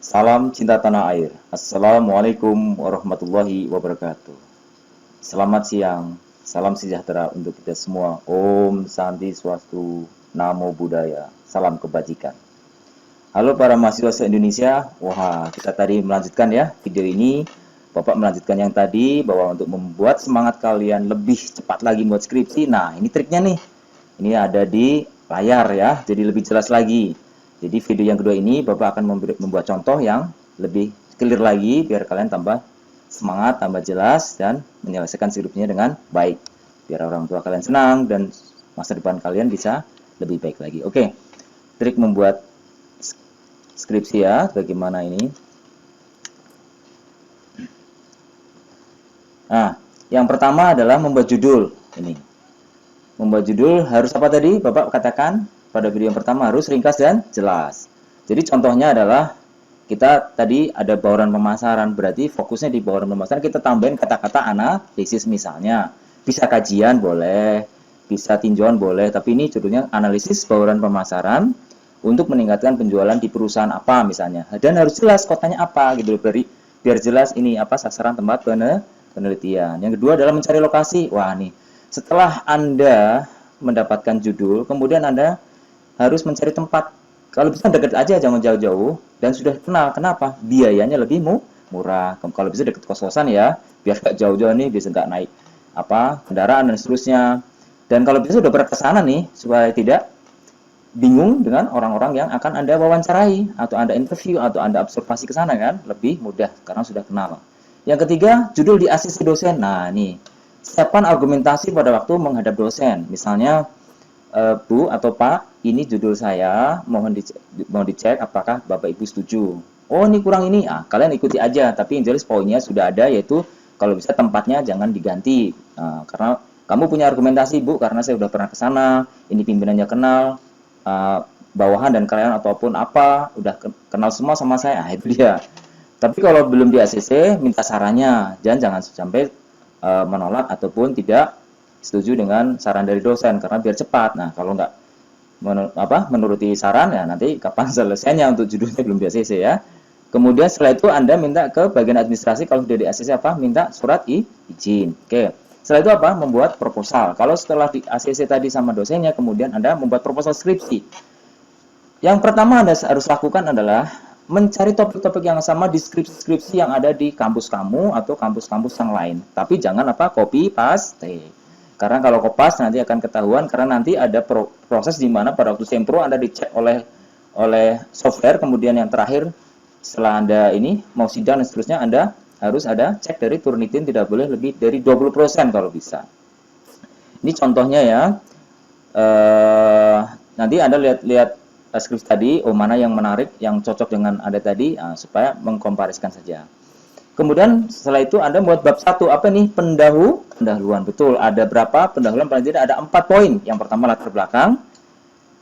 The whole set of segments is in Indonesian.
Salam cinta tanah air. Assalamualaikum warahmatullahi wabarakatuh. Selamat siang, salam sejahtera untuk kita semua. Om Santi Swastu, Namo Buddhaya, salam kebajikan. Halo para mahasiswa se-Indonesia. Wah, kita tadi melanjutkan ya video ini. Bapak melanjutkan yang tadi bahwa untuk membuat semangat kalian lebih cepat lagi buat skripsi. Nah, ini triknya nih. Ini ada di layar ya, jadi lebih jelas lagi. Jadi video yang kedua ini Bapak akan membuat contoh yang lebih clear lagi biar kalian tambah semangat, tambah jelas dan menyelesaikan skripsinya dengan baik. Biar orang tua kalian senang dan masa depan kalian bisa lebih baik lagi. Oke. Trik membuat skripsi ya, bagaimana ini? Nah, yang pertama adalah membuat judul. Ini. Membuat judul harus apa tadi? Bapak katakan pada video yang pertama harus ringkas dan jelas. Jadi contohnya adalah kita tadi ada bauran pemasaran, berarti fokusnya di bauran pemasaran kita tambahin kata-kata analisis misalnya. Bisa kajian boleh, bisa tinjauan boleh, tapi ini judulnya analisis bauran pemasaran untuk meningkatkan penjualan di perusahaan apa misalnya. Dan harus jelas kotanya apa gitu biar jelas ini apa sasaran tempat penelitian. Yang kedua adalah mencari lokasi. Wah, nih setelah Anda mendapatkan judul, kemudian Anda harus mencari tempat. Kalau bisa dekat aja, jangan jauh-jauh. Dan sudah kenal, kenapa? Biayanya lebih murah. Kalau bisa dekat kos-kosan ya, biar nggak jauh-jauh nih, bisa nggak naik kendaraan dan seterusnya. Dan kalau bisa sudah pernah ke sana nih, supaya tidak bingung dengan orang-orang yang akan Anda wawancarai, atau Anda interview, atau Anda observasi ke sana kan, lebih mudah karena sudah kenal. Yang ketiga, judul di ACC dosen. Nah, nih siapkan argumentasi pada waktu menghadap dosen. Misalnya, Bu atau Pak, ini judul saya, mohon dicek apakah Bapak Ibu setuju. Oh, ini kurang ini. Kalian ikuti aja, tapi yang jelas poinnya sudah ada, yaitu kalau bisa tempatnya jangan diganti. Karena kamu punya argumentasi, Bu, karena saya sudah pernah ke sana, ini pimpinannya kenal, bawahan dan kalian ataupun apa, udah kenal semua sama saya. Itu dia. Tapi kalau belum di ACC, minta sarannya. Jangan sampai menolak ataupun tidak setuju dengan saran dari dosen karena biar cepat. Nah, kalau nggak menuruti saran ya nanti kapan selesainya untuk judulnya belum di ACC ya. Kemudian setelah itu Anda minta ke bagian administrasi kalau sudah di ACC minta surat izin. Oke. Setelah itu membuat proposal. Kalau setelah di ACC tadi sama dosennya kemudian Anda membuat proposal skripsi. Yang pertama Anda harus lakukan adalah mencari topik-topik yang sama di skripsi yang ada di kampus kamu atau kampus-kampus yang lain. Tapi jangan copy paste. Karena kalau kopas nanti akan ketahuan karena nanti ada proses di mana pada waktu sempro Anda dicek oleh software, kemudian yang terakhir setelah Anda ini mau sidang dan seterusnya Anda harus ada cek dari Turnitin tidak boleh lebih dari 20% kalau bisa. Ini contohnya ya. Nanti Anda lihat skripsi tadi, mana yang menarik, yang cocok dengan Anda tadi, supaya mengkompariskan saja. Kemudian setelah itu Anda buat bab 1, apa nih? Pendahuluan. Betul, ada berapa pendahuluan? Paling tidak ada 4 poin. Yang pertama latar belakang,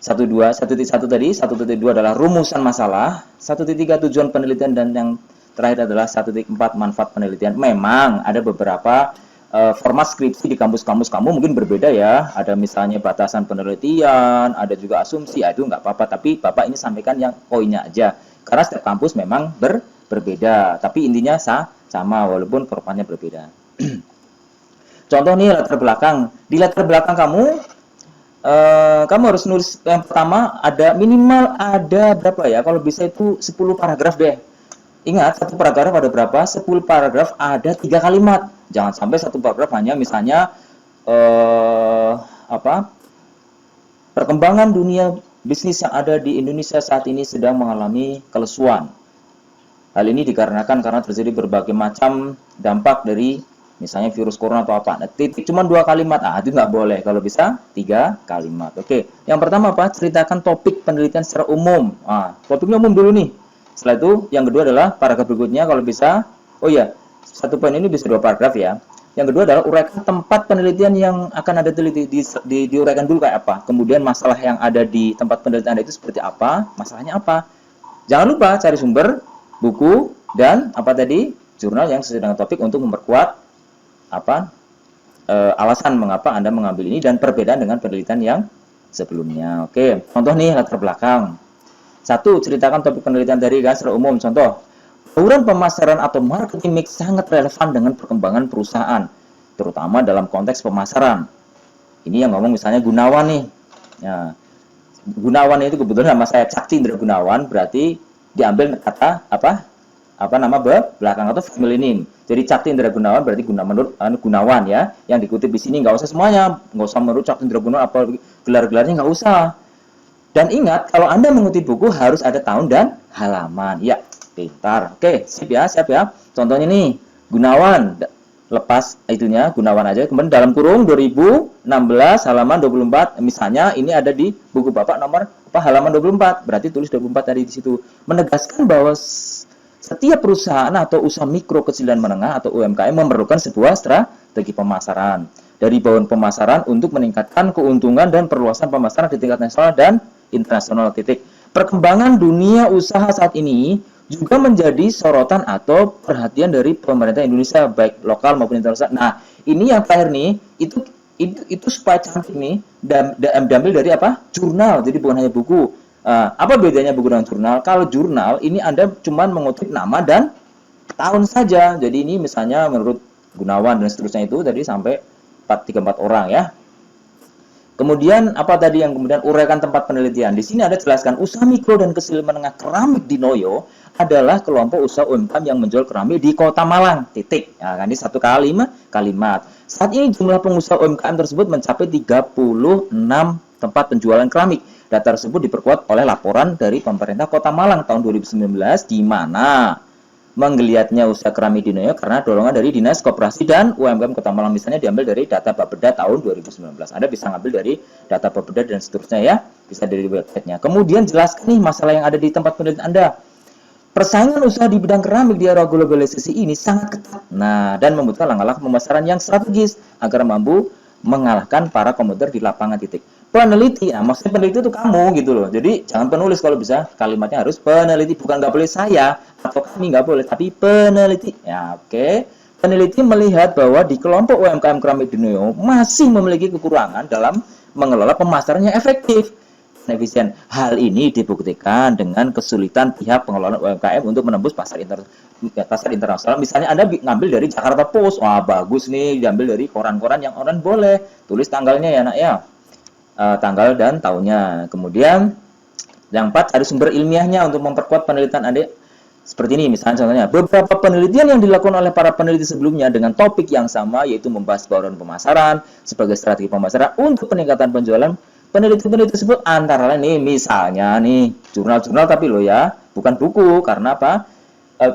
1.1 tadi, 1.2 adalah rumusan masalah, 1.3 tujuan penelitian, dan yang terakhir adalah 1.4 manfaat penelitian. Memang ada beberapa format skripsi di kampus-kampus kamu mungkin berbeda ya. Ada misalnya batasan penelitian, ada juga asumsi, itu nggak apa-apa. Tapi Bapak ini sampaikan yang poinnya aja. Karena setiap kampus memang berbeda, tapi intinya sama walaupun formatnya berbeda. Contoh nih latar belakang. Di latar belakang kamu harus nulis yang pertama ada minimal ada berapa ya? Kalau bisa itu 10 paragraf deh. Ingat, satu paragraf ada berapa? 10 paragraf ada 3 kalimat. Jangan sampai satu paragraf hanya misalnya perkembangan dunia bisnis yang ada di Indonesia saat ini sedang mengalami kelesuan. Hal ini dikarenakan karena terjadi berbagai macam dampak dari misalnya virus corona atau apa. Nah, cuma 2 kalimat, itu nggak boleh. Kalau bisa 3 kalimat. Oke, yang pertama ceritakan topik penelitian secara umum. Topiknya umum dulu nih. Setelah itu, yang kedua adalah paragraf berikutnya kalau bisa. Oh ya, satu poin ini bisa 2 paragraf ya. Yang kedua adalah uraikan tempat penelitian yang akan Anda teliti, diuraikan dulu kayak apa. Kemudian masalah yang ada di tempat penelitian Anda itu seperti apa, masalahnya apa. Jangan lupa cari sumber, buku, dan jurnal yang sesuai dengan topik untuk memperkuat alasan mengapa Anda mengambil ini dan perbedaan dengan penelitian yang sebelumnya. Oke, contoh nih latar belakang. Satu, ceritakan topik penelitian tadi kan secara umum. Contoh, bauran pemasaran atau marketing mix sangat relevan dengan perkembangan perusahaan, terutama dalam konteks pemasaran. Ini yang ngomong misalnya Gunawan nih. Ya, Gunawan itu kebetulan nama saya Cakti Indra Gunawan, berarti diambil kata nama belakang atau family name. Jadi Cakti Indra Gunawan berarti menurut Gunawan ya. Yang dikutip di sini nggak usah semuanya, nggak usah menurut Cakti Indra Gunawan apa gelar-gelarnya nggak usah. Dan ingat, kalau Anda mengutip buku harus ada tahun dan halaman. Ya, pintar. Oke, siap ya, siap ya. Contohnya nih, Gunawan. Lepas itunya, Gunawan aja. Kemudian dalam kurung 2016 halaman 24. Misalnya ini ada di buku Bapak nomor halaman 24. Berarti tulis 24 tadi di situ. Menegaskan bahwa setiap perusahaan atau usaha mikro, kecil dan menengah atau UMKM memerlukan sebuah strategi pemasaran. Dari bauran pemasaran untuk meningkatkan keuntungan dan perluasan pemasaran di tingkat nasional dan internasional. Perkembangan dunia usaha saat ini juga menjadi sorotan atau perhatian dari pemerintah Indonesia baik lokal maupun internasional. Nah, ini yang terakhir nih, itu supaya cantik nih, diambil dari apa? Jurnal. Jadi bukan hanya buku. Apa bedanya buku dengan jurnal? Kalau jurnal ini Anda cuma mengutip nama dan tahun saja. Jadi ini misalnya menurut Gunawan dan seterusnya itu tadi sampai 34 orang ya. Kemudian apa tadi yang kemudian uraikan tempat penelitian? Di sini ada jelaskan usaha mikro dan kecil menengah keramik di Noyo adalah kelompok usaha UMKM yang menjual keramik di Kota Malang. Titik. Ya, kan ini satu kalimat. Saat ini jumlah pengusaha UMKM tersebut mencapai 36 tempat penjualan keramik. Data tersebut diperkuat oleh laporan dari pemerintah Kota Malang tahun 2019 di mana menggeliatnya usaha keramik di Noyo karena dorongan dari Dinas Koperasi dan UMKM Kota Malang. Misalnya diambil dari data Bapeda tahun 2019. Anda bisa ngambil dari data Bapeda dan seterusnya ya, bisa dari websitenya. Kemudian jelaskan nih masalah yang ada di tempat penelitian Anda. Persaingan usaha di bidang keramik di era globalisasi ini sangat ketat. Nah, dan membutuhkan langkah-langkah pemasaran yang strategis agar mampu mengalahkan para kompetitor di lapangan. Titik. Peneliti, nah maksudnya peneliti itu kamu gitu loh. Jadi jangan penulis, kalau bisa kalimatnya harus peneliti, bukan nggak boleh saya atau kami, nggak boleh, tapi peneliti. Ya, oke. Peneliti melihat bahwa di kelompok UMKM keramik di Noyo masih memiliki kekurangan dalam mengelola pemasaran yang efektif dan efisien. Hal ini dibuktikan dengan kesulitan pihak pengelola UMKM untuk menembus pasar internasional. Misalnya Anda ngambil dari Jakarta Post, wah bagus nih, diambil dari koran-koran yang online, boleh tulis tanggalnya ya nak ya. Tanggal dan tahunnya. Kemudian yang 4, cari sumber ilmiahnya untuk memperkuat penelitian Anda. Seperti ini misalnya contohnya, beberapa penelitian yang dilakukan oleh para peneliti sebelumnya dengan topik yang sama, yaitu membahas bauran pemasaran sebagai strategi pemasaran untuk peningkatan penjualan. Peneliti-peneliti tersebut antara lain nih, misalnya nih jurnal-jurnal, tapi lo ya bukan buku. Karena apa?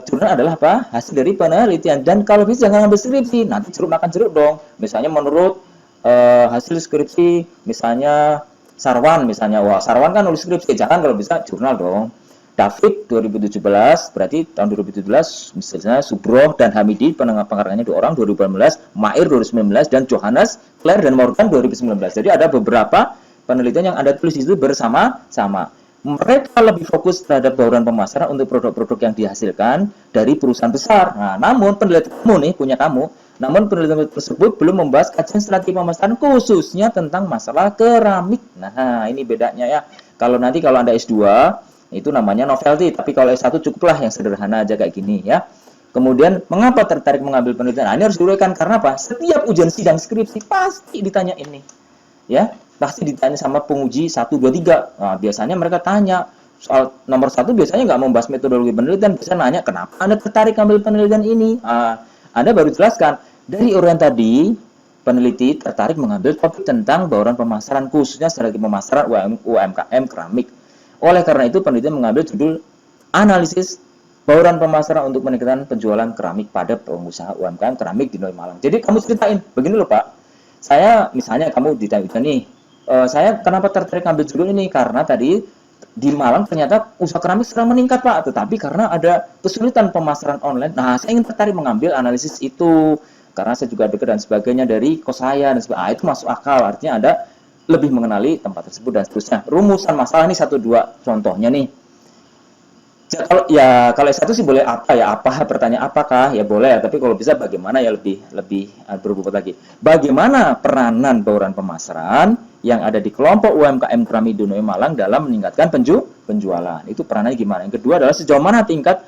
Jurnal adalah apa? Hasil dari penelitian. Dan kalau bisa jangan ambil skripsi, nanti jeruk makan jeruk dong. Misalnya menurut hasil skripsi misalnya Sarwan, misalnya wah Sarwan kan nulis skripsi, jangan, kalau bisa jurnal dong. David 2017 berarti tahun 2017, misalnya Subroh dan Hamidi pengarangnya 2 orang 2018, Mair 2019 dan Johannes, Claire dan Morgan 2019. Jadi ada beberapa penelitian yang Anda tulis itu bersama-sama. Mereka lebih fokus terhadap bauran pemasaran untuk produk-produk yang dihasilkan dari perusahaan besar. Nah, namun penelitian kamu nih punya kamu, namun penelitian tersebut belum membahas kajian strategi pemasaran khususnya tentang masalah keramik. Nah, ini bedanya ya. Kalau Anda S2 itu namanya novelty, tapi kalau S1 cukuplah yang sederhana aja kayak gini ya. Kemudian mengapa tertarik mengambil penelitian? Nah, ini harus diuraikan karena apa? Setiap ujian sidang skripsi pasti ditanya ini. Ya, pasti ditanya sama penguji 1, 2, 3. Nah, biasanya mereka tanya soal nomor 1 biasanya nggak membahas metodologi penelitian, biasanya nanya kenapa Anda tertarik ambil penelitian ini. Anda baru jelaskan dari uraian tadi, peneliti tertarik mengambil topik tentang bauran pemasaran khususnya strategi pemasaran UMKM keramik. Oleh karena itu peneliti mengambil judul analisis bauran pemasaran untuk meningkatkan penjualan keramik pada pengusaha UMKM keramik di Noyo Malang. Jadi kamu ceritain begini loh Pak. Saya misalnya kamu ditanya nih, saya kenapa tertarik ambil judul ini? Karena tadi di Malang ternyata usaha keramik sedang meningkat Pak, tetapi karena ada kesulitan pemasaran online. Nah, saya ingin tertarik mengambil analisis itu karena saya juga dekat dan sebagainya dari kos saya dan sebagainya. Itu masuk akal, artinya Anda lebih mengenali tempat tersebut dan seterusnya. Rumusan masalah ini 1-2 contohnya nih. Kalau S1 sih boleh pertanyaan apakah ya boleh, tapi kalau bisa bagaimana ya lebih berbobot lagi. Bagaimana peranan bauran pemasaran yang ada di kelompok UMKM keramik di Noyo Malang dalam meningkatkan penjualan. Itu peranannya gimana. Yang kedua adalah sejauh mana tingkat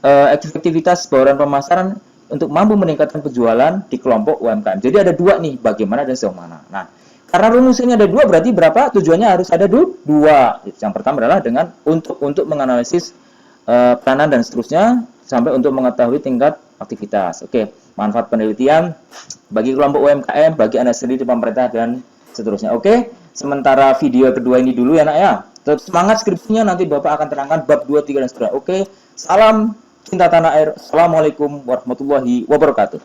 efektivitas bauran pemasaran untuk mampu meningkatkan penjualan di kelompok UMKM. Jadi ada dua nih, bagaimana dan sejauh mana. Nah, karena rumusnya ada dua, berarti berapa? Tujuannya harus ada dua. Yang pertama adalah dengan untuk menganalisis peranan dan seterusnya, sampai untuk mengetahui tingkat aktivitas. Oke, manfaat penelitian bagi kelompok UMKM, bagi Anda sendiri di pemerintah, dan seterusnya. Oke, sementara video kedua ini dulu ya nak ya. Tetap semangat skripsinya, nanti Bapak akan terangkan bab 2, 3, dan seterusnya. Oke, salam cinta tanah air. Assalamualaikum warahmatullahi wabarakatuh.